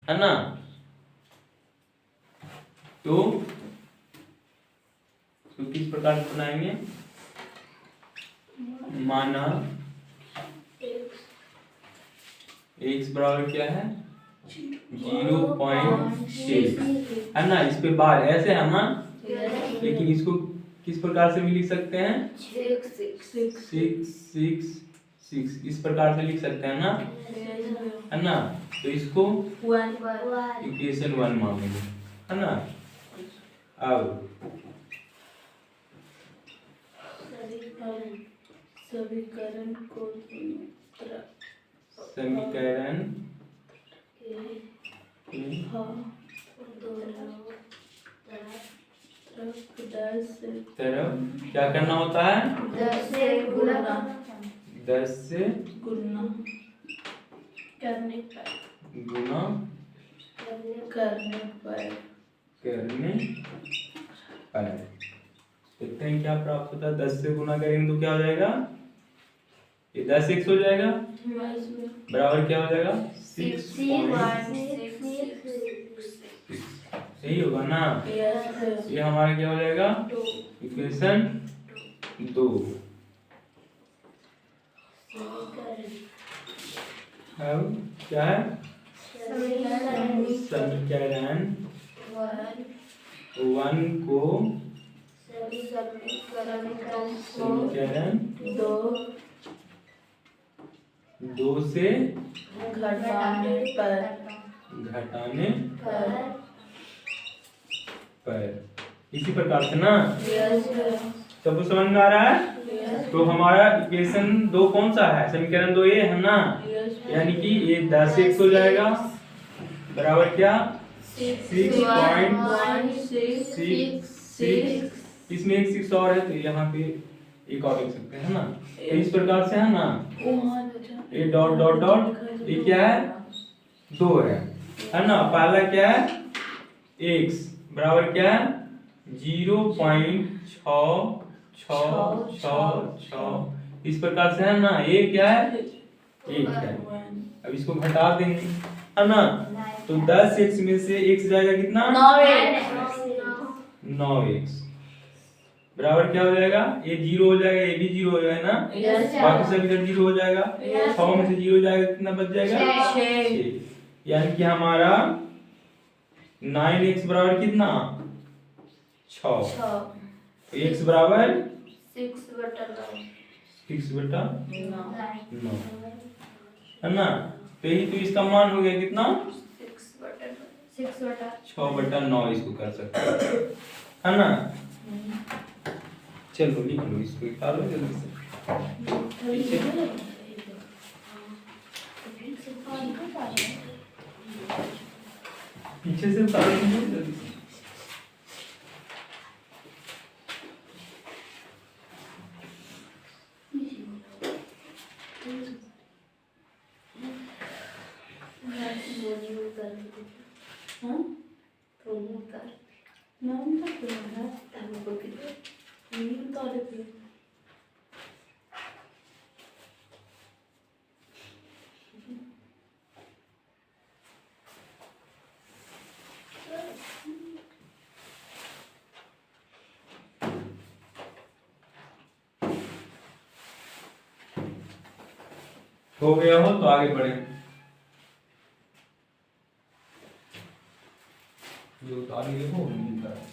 है ना। तो किस प्रकार से बनाएंगे, माना x बराबर क्या है 0.6 है ना। इस पे बार ऐसे है ना, लेकिन इसको किस प्रकार से भी लिख सकते हैं 666 इस प्रकार से लिख सकते हैं ना, है ना। तो इसको इक्वेशन 1 मानेंगे, है ना। अब समीकरण को समीकरण तरफ क्या करना होता है 10 से गुणा 10 से गुणा करने पर देखते हैं क्या प्राप्त होता है। 10 से गुणा करेंगे तो क्या हो जाएगा, ये 10 x हो जाएगा बराबर क्या हो जाएगा 6.6 सही होगा ना। ये हमारा क्या हो जाएगा इक्वेशन 2। अब क्या है समीकरण 1 को समीकरण 2 से घटाने पर इसी प्रकार से ना सबको समझ में आ रहा है। तो हमारा इक्वेशन 2 कौन सा है, समीकरण 2 ये है ना। यानी कि ये 10 से 1 हो जाएगा बराबर क्या 6.66 इसमें एक 6 और है तो यहाँ पे एक और लिख सकते हैं ना। तो इस प्रकार से है ना, ये डॉट डॉट डॉट ये क्या है 2 है ना। पहला क्या है x बराबर क्या है 0.666 इस प्रकार से है ना। ये क्या है 1 है। अब इसको घटा देंगे है ना। तो 10x में से x जाएगा कितना 9x बराबर क्या हो जाएगा, ये 0 हो जाएगा, ये भी 0 हो जाएगा ना। बाकी सब इधर 0 हो जाएगा। 6 में से 0 जाएगा कितना बच जाएगा 6। यानी कि हमारा 9x बराबर कितना 6 x बराबर 6/9 है ना। तो यही तो इसका मान हो गया कितना 6/9 इसको कर सकते है ना। चलो लिख लो इसको निकालो जल्दी से पीछे से उतारो जल्दी से। हो गया हो तो आगे बढ़े। जो आगे हो मिलता है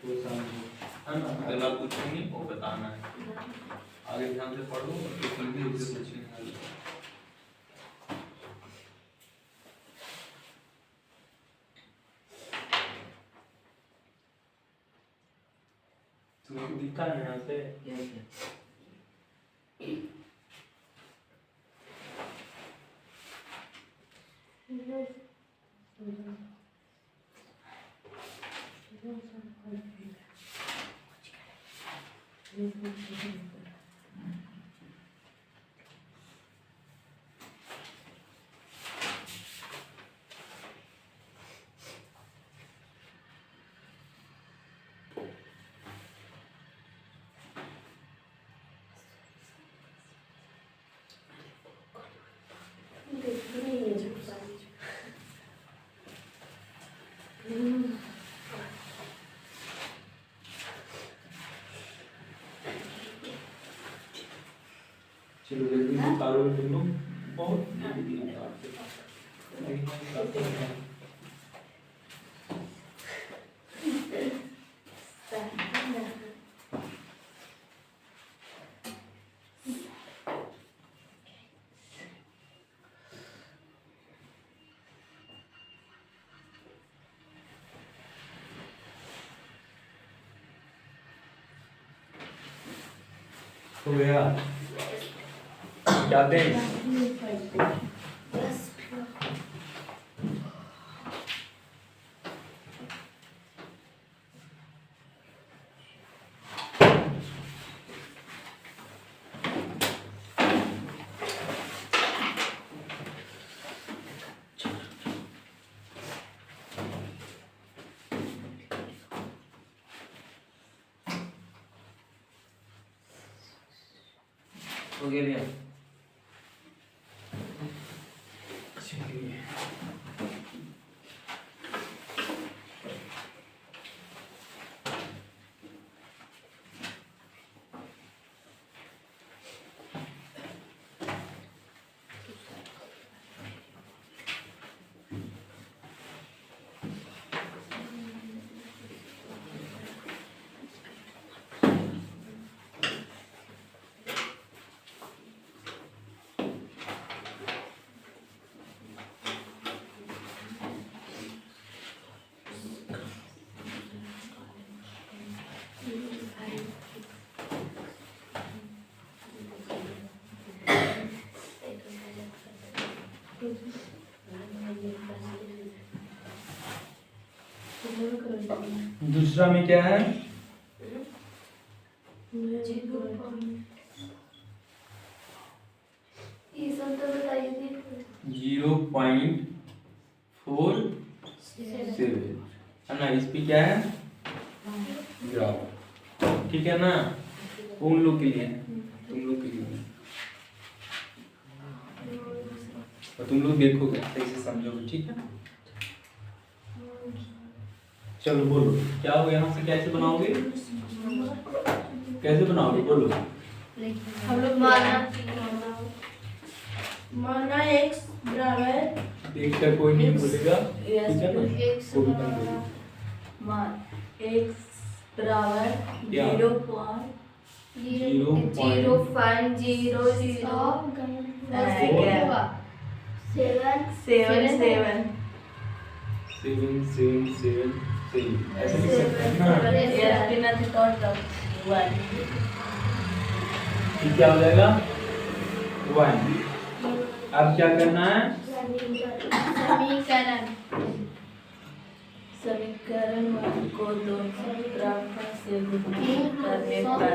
वो समझो है ना। अगला पूछेंगे वो बताना है, आगे ध्यान से पढ़ो और फिर उसे पूछेंगे। तुमको दिखता है यहाँ से कार्बन बिंदु बहुत लेकिन हो गया क्या दें हो गया भैया चलिए दूसरा में क्या है ये सब तो बताइए थी 0.47 है ना। इस पे क्या है ग्राफ, ठीक है ना। उन लोग के लिए है, तुम लोग के लिए है। और तुम लोग देखोगे कैसे समझोगे, ठीक है। चलो बोलो क्या हो, यहाँ से कैसे बनाओगे, कैसे बनाओगे बोलो। हम लोग माना x बराबर देख कर कोई नहीं बोलेगा, ठीक है ना। x कोई भी नहीं बोलेगा। x बराबर क्या? 0.007 ऐसे लिख सकते हैं ना। ये क्या हो जाएगा 1। अब क्या करना है, समीकरण को दोनों तरफ से गुणा करने पर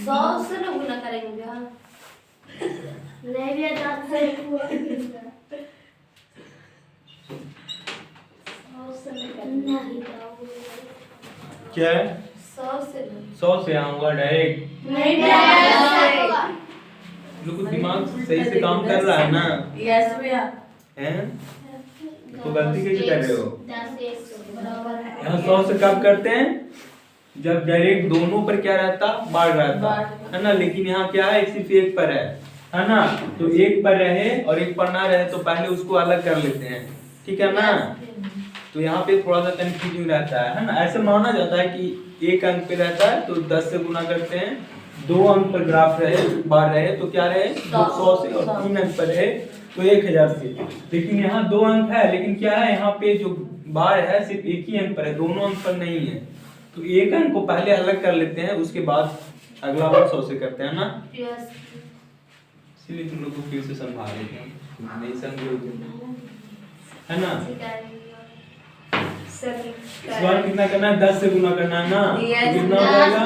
सौ से लोग गुना करेंगे। हाँ नहीं भी क्या है 100 से आऊंगा डायरेक्ट। नहीं लोग दिमाग सही से काम कर रहा है ना। यस भैया हैं तो गलती कैसे कर रहे हो। 10x बराबर है यहाँ 100 से कब करते हैं जब डायरेक्ट दोनों पर क्या रहता बाढ़ रहता है ना। लेकिन यहाँ क्या है सिर्फ एक पर है ना। तो एक पर रहे और एक पर ना रहे तो पहले उसको अलग कर लेते हैं, ठीक है ना। तो यहाँ पे थोड़ा सा कंफ्यूजिंग रहता है ना। ऐसे माना जाता है कि एक अंक पे रहता है तो 10 से गुना करते हैं, 2 अंक पर ग्राफ रहे बार रहे तो क्या रहे 100 से, और 3 अंक पर रहे तो 1000 से। लेकिन यहाँ 2 अंक है, लेकिन क्या है यहाँ पे जो बार है सिर्फ एक ही अंक पर है, दोनों अंक पर नहीं है। तो एक अंक को पहले अलग कर लेते हैं, उसके बाद अगला बार 100 से करते हैं ना। इसलिए तुम लोग को फिर से समझा रहे हैं, नहीं समझोगे है ना। इस बार कितना करना है 10 से गुना करना है ना। कितना हो जाएगा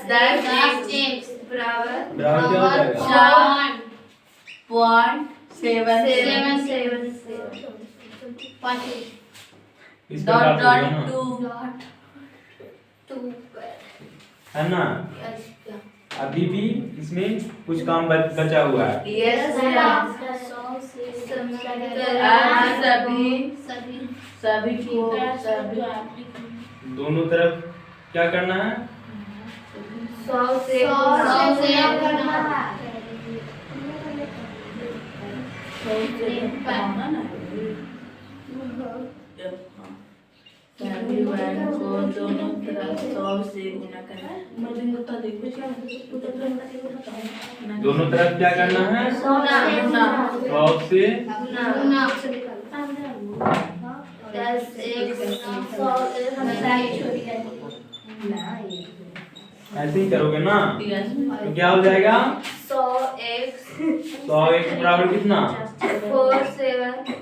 10x बराबर क्या हो जाएगा 4.777 इस प्रकार से होगा ना, है ना। अभी भी इसमें कुछ काम बचा हुआ है। यस सभी को दोनों तरफ क्या करना है? 100 से सभी वर्ग को दोनों तरफ 100 से गुना करना। दोनों तरफ क्या करना है? 100 से ऐसे ही करोगे ना तो क्या हो जाएगा? 100x बराबर कितना?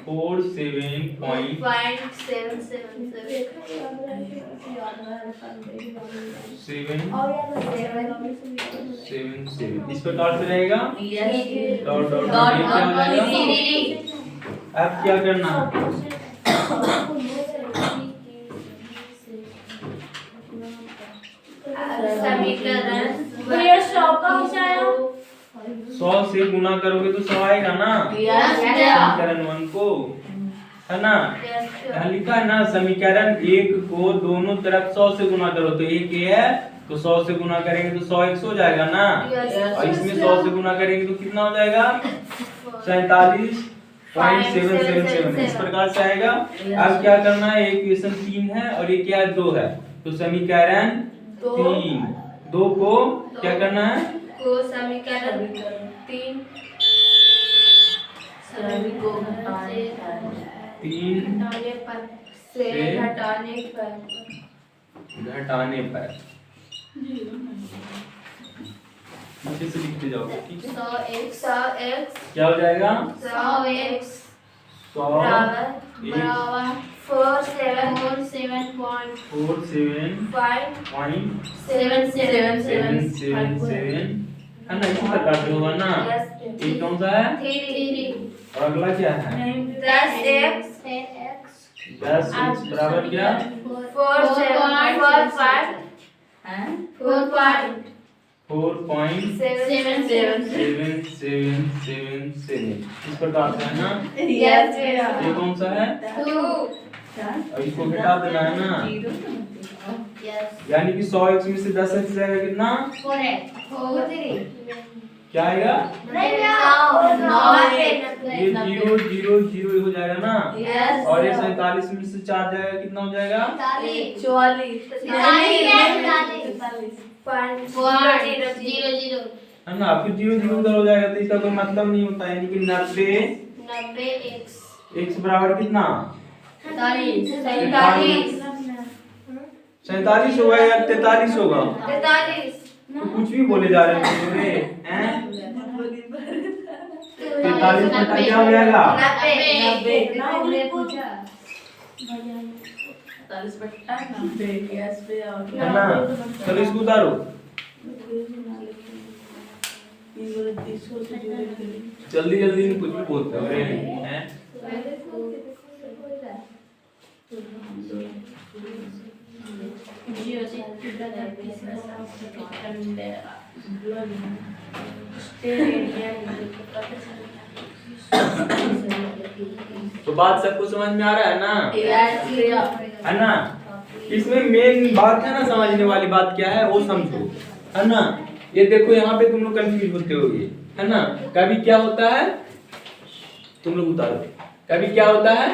47.777 इस प्रकार से रहेगा। डॉट डॉट डॉट क्या हो जाएगा? अब क्या करना है? समीकरण 100 से गुना करोगे तो 100 आएगा ना समीकरण 1 को, है ना? यहाँ लिखा है ना समीकरण 1 को दोनों तरफ 100 से गुना करो तो 1 है तो 100 से गुना करेंगे तो 100 हो जाएगा ना। और इसमें 100 से गुना करेंगे तो कितना हो जाएगा? 47.777 इस प्रकार से आएगा। अब क्या करना है? इक्वेशन 3 है और ये क्या 2 है तो समीकरण 3 2 को क्या करना है? समीकरण 3 सभी को घटाने पर नीचे से लिखते जाओ। 100x क्या हो जाएगा? 100x 100 बराबर 47.777 है ना। इसी प्रकार से होगा ना। ये कौन सा है? 3 और अगला क्या है? 10x बराबर क्या? 4.777 इस प्रकार से है ना। ये कौन सा है? 2 और इसको घटा देना है ना। यानी कि 100x में से 10x जाएगा कितना? क्या आएगा? ये 0 0 0 हो जाएगा ना। और ये 47 में से 4 जाएगा कितना हो जाएगा? 44 है ना। फिर 0 0 उधर हो जाएगा तो इसका कोई मतलब नहीं होता। यानी कि 90 x बराबर कितना? 47 होगा या 43 होगा? तो कुछ भी बोले जा रहे हैं 43 घंटा क्या हो जाएगा? 90 है ना। चलो इसको उतारो। जल्दी जल्दी कुछ भी बोलते हो हैं। तो बात सबको समझ में आ रहा है ना? है ना। इसमें मेन बात है ना, समझने वाली बात क्या है वो समझो, है ना। ये देखो यहाँ पे तुम लोग कंफ्यूज होते होगे, है ना। कभी क्या होता है, तुम लोग उतारो, कभी क्या होता है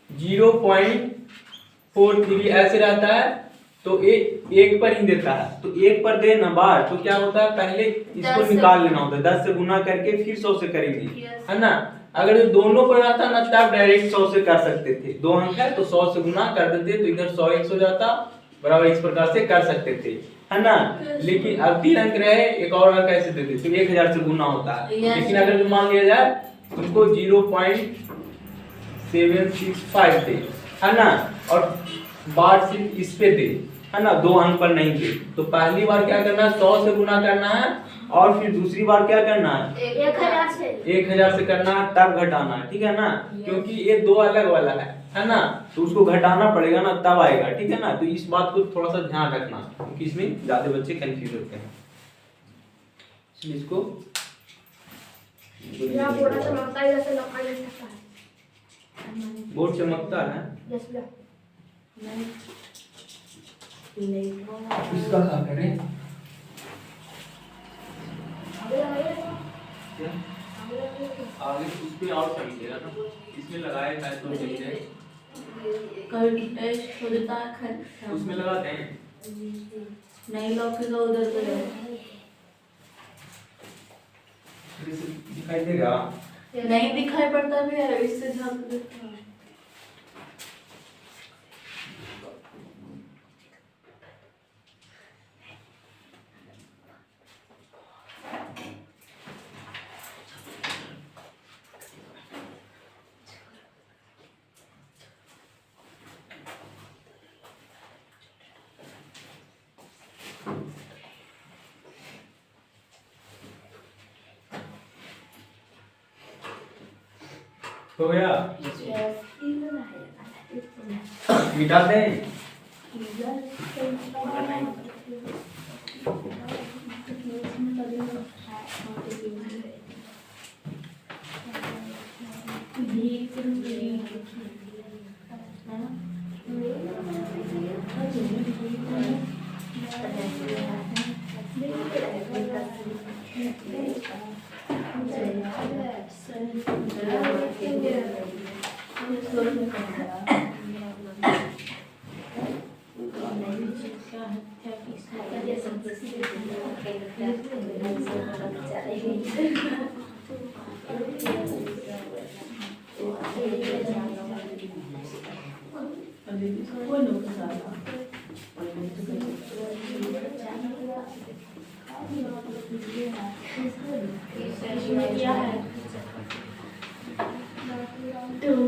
0.43 ऐसे रहता है तो एक पर ही देता है, तो एक पर दे ना बार तो क्या होता है पहले इसको निकाल लेना होता है, 10 से गुना करके फिर 100 से करेंगे, है ना। अगर ये दोनों पर आता ना तो आप डायरेक्ट 100 से कर सकते थे, 2 अंक है तो 100 से गुना कर देते तो इधर 100x हो जाता, बराबर इस प्रकार से कर सकते थे, है ना। लेकिन अब 3 अंक रहे, एक और अंक कैसे देते तो 1000 से गुना होता है। लेकिन अगर जो मान लिया जाए तुमको 0.765 दे, है ना, और बार सिर्फ इस पे दे, है ना, 2 अंक पर नहीं दे, तो पहली बार क्या करना है 100 से गुना करना है, और फिर दूसरी बार क्या करना है 1000 से करना है, तब घटाना है, ठीक है ना। क्योंकि ये 2 अलग वाला है ना, तो उसको घटाना पड़ेगा ना तब आएगा, ठीक है ना। तो इस बात को थोड़ा सा ध्यान रखना क्योंकि इसमें ज्यादा बच्चे कंफ्यूज होते हैं। इसलिए इसको बोर्ड चमकता है। इसका क्या करें? आगे उस पे और चमकेगा ना, इसमें लगाए था तो चमके। उसमें लगाते हैं नहीं लौकेगा उधर तो दिखाई देगा। नहीं दिखाई पड़ता भी है, इससे झाँक देता है। हो गया? मिटा दें?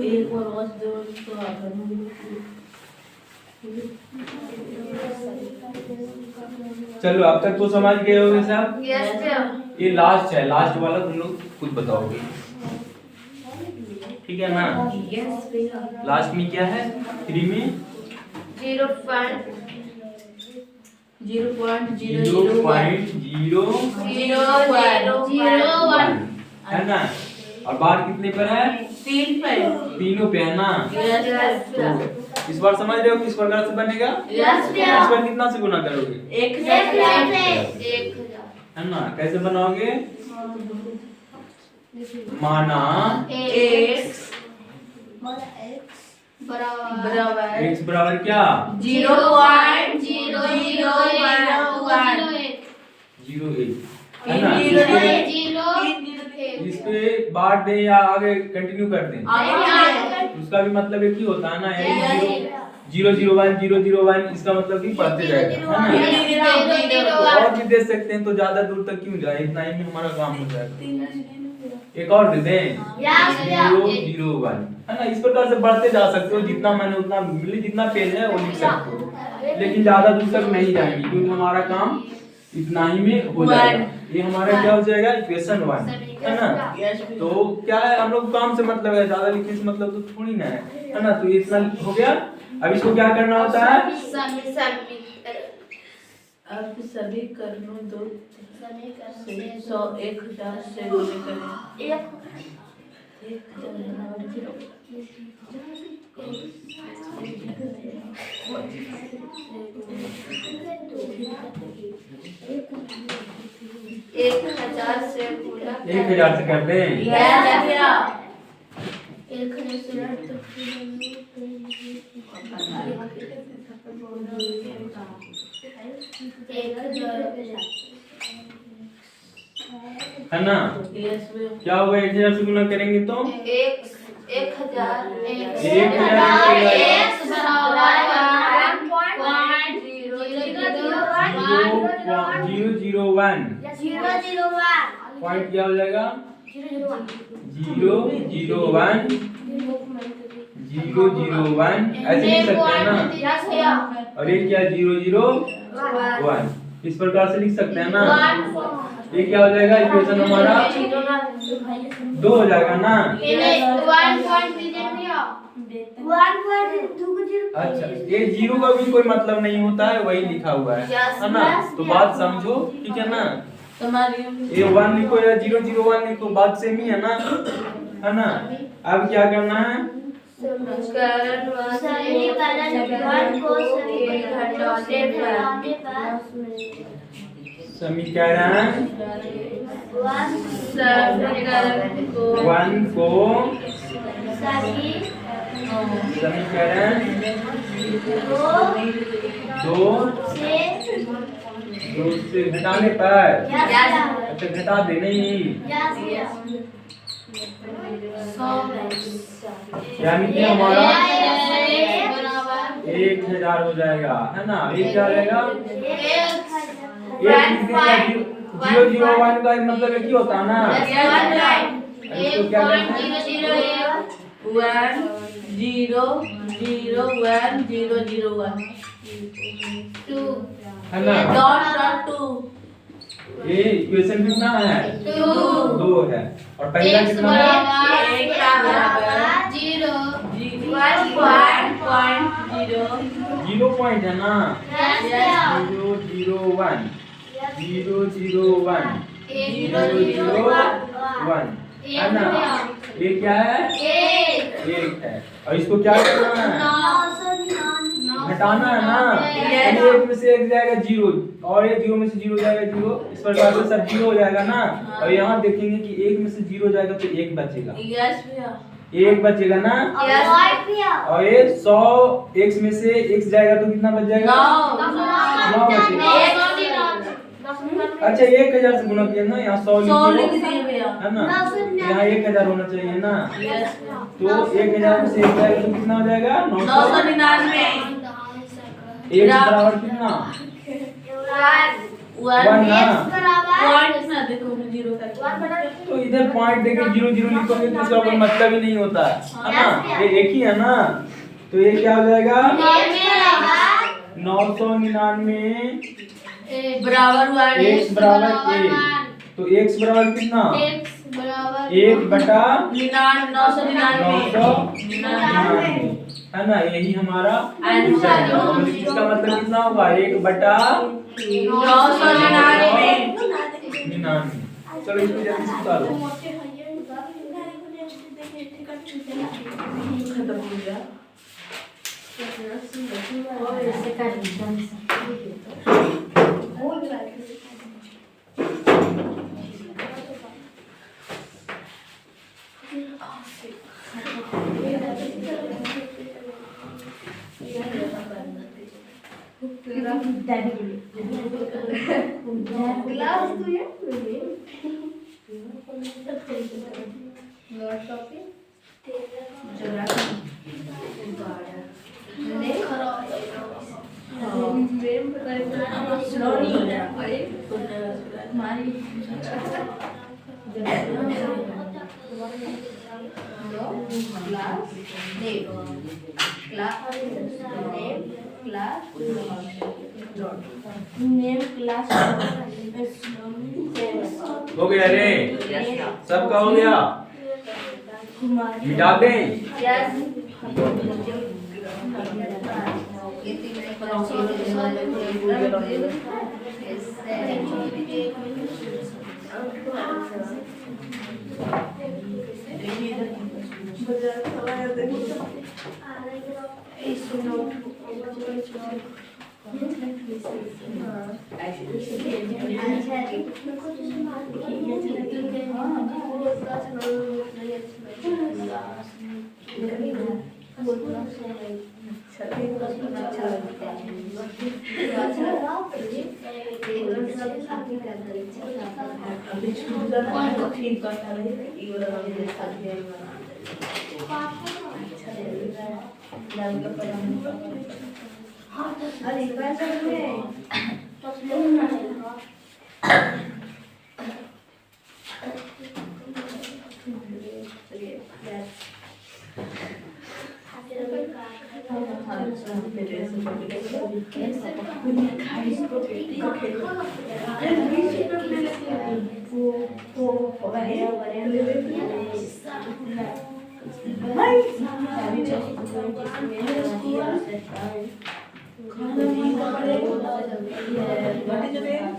एक और दो तो चलो अब तक तो समझ गए होगे सब? यस ये लास्ट है, लास्ट वाला तुम लोग खुद बताओगे, ठीक है ना? यस भैया। लास्ट में क्या है? 3 में 0.001 है ना? और बार कितने पर है? 3 पर। तीनों पे है ना? तो इस बार समझ रहे हो किस प्रकार से बनेगा? यस इस बार कितना से गुना करोगे? 1000 है ना? कैसे बनाओगे? माना x बराबर क्या? 0.001 है ना? इस पे बांट दें या आगे कंटिन्यू कर दें? उसका भी मतलब एक ही होता है ना, 001 इसका मतलब कि बढ़ते जाएगा, है ना? और भी दे सकते हैं तो ज्यादा दूर तक क्यों जाए, इतना ही में हमारा काम हो जाएगा। एक और दे दें 001, है ना? इस प्रकार से बढ़ते जा सकते हो, जितना मैंने उतना जितना पेज है वो लिख सकते हो, लेकिन ज्यादा दूर तक नहीं जाएंगे क्योंकि हमारा काम इतना ही में हो जाएगा। ये हमारा क्या हो जाएगा? इक्वेशन 1, है ना? तो क्या है, हम लोग काम से मतलब है, ज्यादा लिखने से मतलब तो थोड़ी ना है ना? तो ये इतना हो गया। अब इसको क्या करना होता है? अब सभी कर्मों दो 100 1000 से गुणे करें। 1000 से 1000 से कर दें। है ना? क्या होगा? 1000 से गुना करेंगे तो 001 पॉइंट क्या हो जाएगा? 001 ऐसे लिख सकते हैं ना? और ये क्या 001 इस प्रकार से लिख सकते हैं ना? ये क्या हो जाएगा? इक्वेशन हमारा 2 हो जाएगा ना? अच्छा, ये 0 का भी कोई मतलब नहीं होता है, वही लिखा हुआ है ना? तो बात समझो, ठीक है ना? तुम्हारी ये 1 लिखो या 001 लिखो, बात सेम ही है ना। अब क्या करना है, समीकरण वन को समीकरण दो से घटाने पर, अच्छा घटा दे नहीं, यानी कि हमारा 1000 हो जाएगा, है ना। एक क्या रहेगा, 001 का मतलब एक ही होता है ना, इसको क्या कहते हैं, 1 0 है ना। ये इक्वेशन कितना है, 2 है, और पहला कितना है, 0 पॉइंट है ना, 001 है ना। ये क्या है, 1 है, और इसको क्या करना है, घटाना है ना। यानी 1 में से 1 जाएगा 0, और ये 0 में से 0 जाएगा 0, इस प्रकार से सब 0 हो जाएगा ना। और यहाँ देखेंगे कि 1 में से 0 जाएगा तो 1 बचेगा, 1 बचेगा ना। और ये 100 x में से x जाएगा तो कितना बच जाएगा, 9 बचेगा। अच्छा 1000 से गुणा किया ना, यहाँ 100 लिख दिए है ना, यहाँ 1000 होना चाहिए ना। तो 1000 में से 1 जाएगा तो कितना हो जाएगा, 999। 1 बराबर कितना, 1 ना, तो इधर पॉइंट देके 0 0 लिखोगे तो इसका कोई मतलब ही नहीं होता है ना। ये एक ही है ना, तो ये क्या हो जाएगा, 999 बराबर हुआ x बराबर 1, तो x बराबर कितना, 1/999 है ना। यही हमारा आंसर है। इसका मतलब कितना होगा, 1/999। चलो इसको जल्दी से निकालो। खत्म हो गया। हो गया रे, सबका हो गया, मिटा दें। What is the name?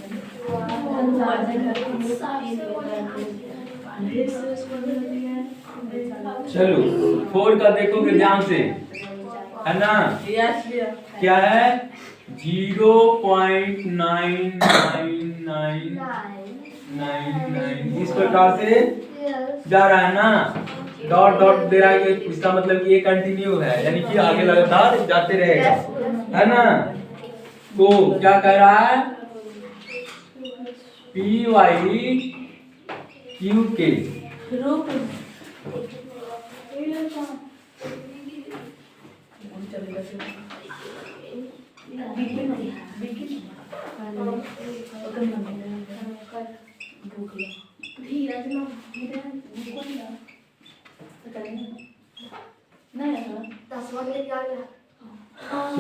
चलो 4 का देखोगे ध्यान से, है ना? क्या है? 0.9999 इस प्रकार से जा रहा है ना। डॉट डॉट दे रहा है, इसका मतलब कि ये कंटिन्यू है, यानी कि आगे लगातार जाते रहेगा, है ना? तो क्या कह रहा है? पी वाई क्यू के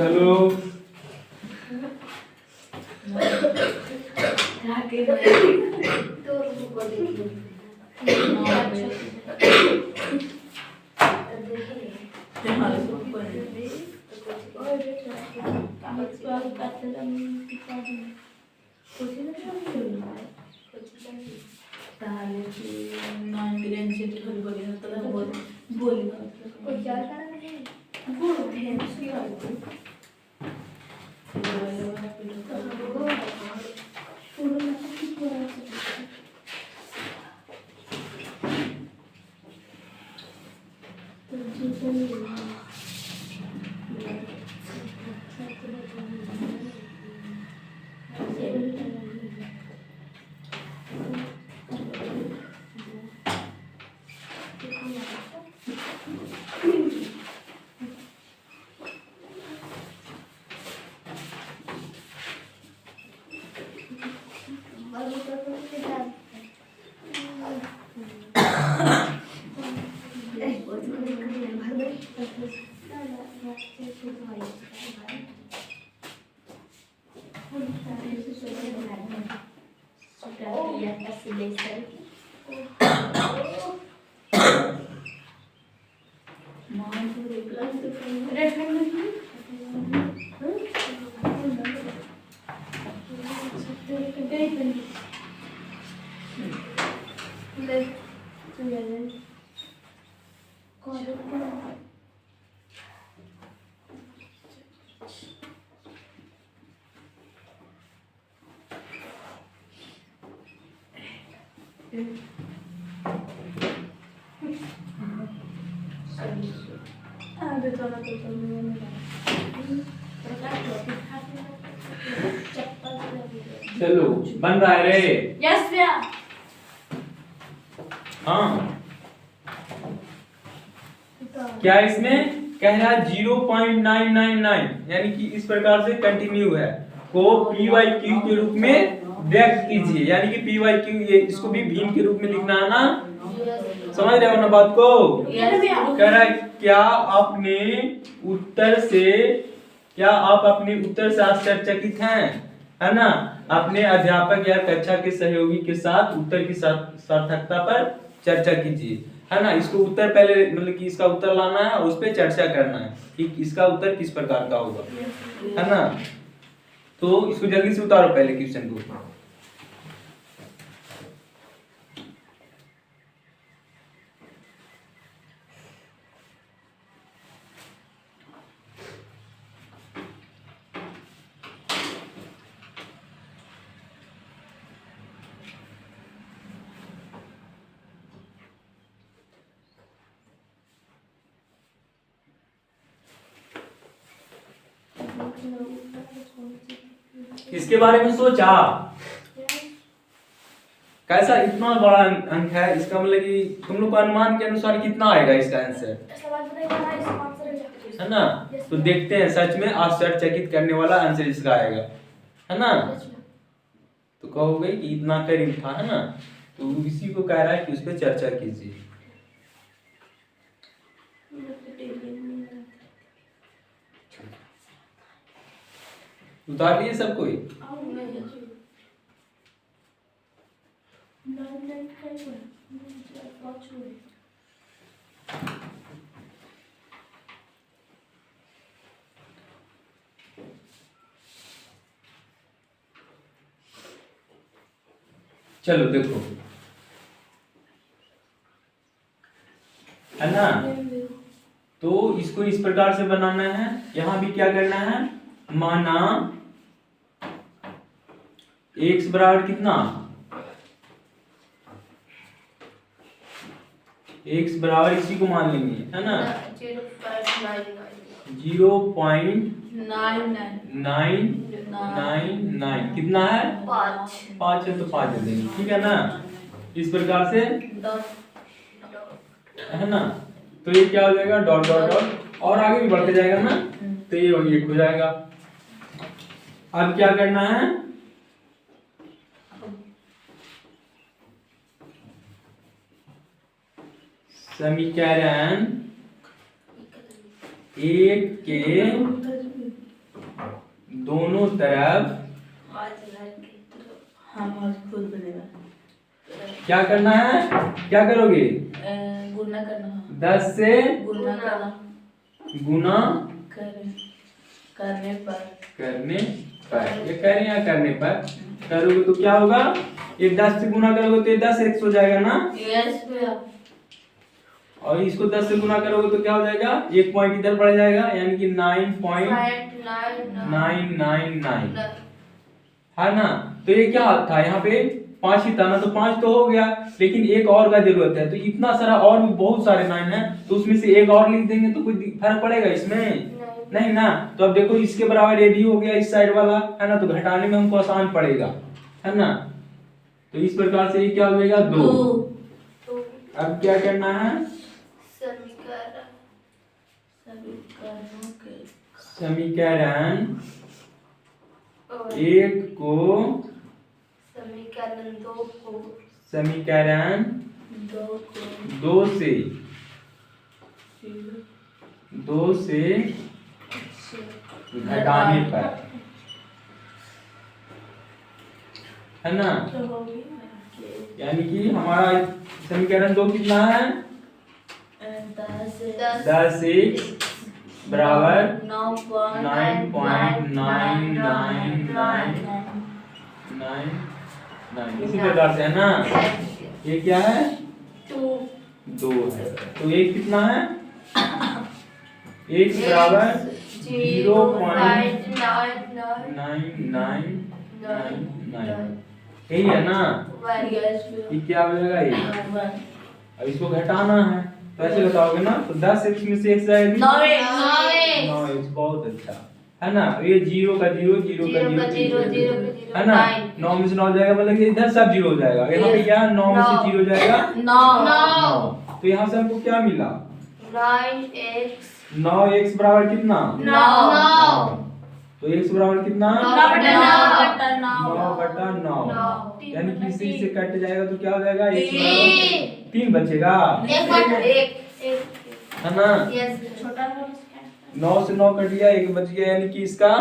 चलो चलो बन रहा है रे। यस भैया। हाँ क्या इसमें कह रहा है 0.999 यानी कि इस प्रकार से कंटिन्यू है को पी वाई क्यू के रूप में व्यक्त कीजिए, यानी कि पी वाई क्यू ये इसको भी भीम के रूप में लिखना है ना, समझ रहे हो ना बात को? कह रहा है क्या आप अपने उत्तर से आश्चर्यचकित हैं, है ना? अपने अध्यापक या कक्षा के सहयोगी के साथ उत्तर की सार्थकता पर चर्चा कीजिए, है ना? इसको उत्तर पहले मतलब कि इसका उत्तर लाना है और उस पर चर्चा करना है कि इसका उत्तर किस प्रकार का होगा, है ना? तो इसको जल्दी से उतारो पहले क्वेश्चन को। इसके बारे में सोचा कैसा इतना बड़ा अंक है, इसका मतलब कि तुम लोग को अनुमान के अनुसार कितना आएगा इसका आंसर, है ना? तो देखते हैं सच में आश्चर्यचकित करने वाला आंसर इसका आएगा, है ना? तो कहोगे कि इतना करीब था, है ना? तो इसी को कह रहा है कि उस पर चर्चा कीजिए। उतार लिए सब कोई? चलो देखो, है ना। तो इसको इस प्रकार से बनाना है। यहां भी क्या करना है, माना x बराबर कितना, x बराबर इसी को मान लेंगे, है ना, 0.999 कितना है, 5 है, तो 5 दे देंगे, ठीक है ना। इस प्रकार से, है ना। तो ये क्या हो जाएगा, डॉट डॉट डॉट, और आगे भी बढ़ते जाएगा ना, तो ये 1 हो जाएगा। अब क्या करना है, समीकरण 1 के दोनों तरफ क्या करना है, क्या करोगे, गुना करना, 10 से गुना करना, गुना करने पर, ये करें या करने पर करोगे तो क्या होगा, ये 10 से गुना करोगे तो ये 10x हो जाएगा ना, यस भैया। और इसको 10 से गुना करोगे तो क्या हो जाएगा, एक पॉइंट इधर बढ़ जाएगा, यानी कि 9.999 है ना। तो ये क्या था, यहाँ पे 5 ही था ना, तो 5 तो हो गया, लेकिन एक और का जरूरत है, तो इतना सारा और भी बहुत सारे 9 है, तो उसमें से एक और लिख देंगे तो कोई फर्क पड़ेगा इसमें, नहीं ना। तो अब देखो इसके बराबर ये भी हो गया इस साइड वाला, है ना, तो घटाने में हमको आसान पड़ेगा, है ना। तो इस प्रकार से ये क्या हो जाएगा, 2। अब क्या करना है, समीकरण 1 को समीकरण 2 से घटाने पर, है ना, यानी कि हमारा समीकरण 2 कितना है, 10x बराबर 9.99999, इसी प्रकार से, है ना। ये क्या है, 2 है, तो ये कितना है, x बराबर 0.9999, यही है ना। ये क्या हो जाएगा, ये अब इसको घटाना है, तो ऐसे घटाओगे ना, तो 10x में से x जाएगी 9x, बहुत अच्छा, है ना। ये 0 का 0, 0 का 0, है ना, 9 में से 9 जाएगा, मतलब कि इधर सब 0 हो जाएगा, यहाँ पे क्या 9 में से 0 जाएगा 9, तो यहाँ से हमको क्या मिला, 9x बराबर कितना, 9, तो x बराबर कितना, 9/9, यानी कि इसी से कट जाएगा तो क्या हो जाएगा, 3 बचेगा, है ना। 9 से 9 कट गया, 1 बच गया, यानी कि इसका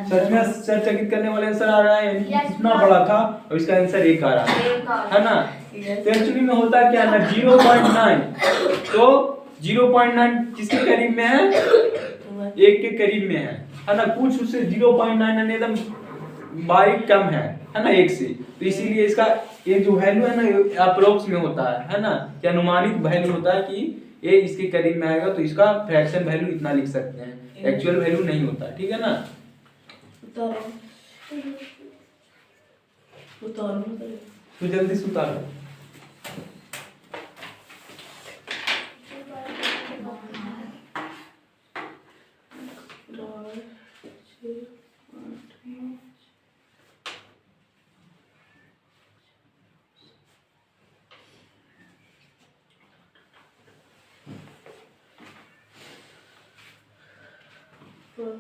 सच में चकित करने वाला आंसर आ रहा है, यानी कि कितना बड़ा था और इसका आंसर 1 आ रहा है ना। तो एक्चुअली में होता क्या है ना, 0.9, तो 0.9 किसके करीब में है, 1 के करीब में है ना, कुछ उससे 0.9 एकदम बारीक कम है ना 1 से, तो इसीलिए इसका ये जो वैल्यू है ना, अप्रोक्स में होता है ना, कि अनुमानित वैल्यू होता है कि ये इसके करीब में आएगा, तो इसका फ्रैक्शन वैल्यू इतना लिख सकते हैं, एक्चुअल वैल्यू नहीं होता, ठीक है ना। तो जल्दी से उतारो, Well,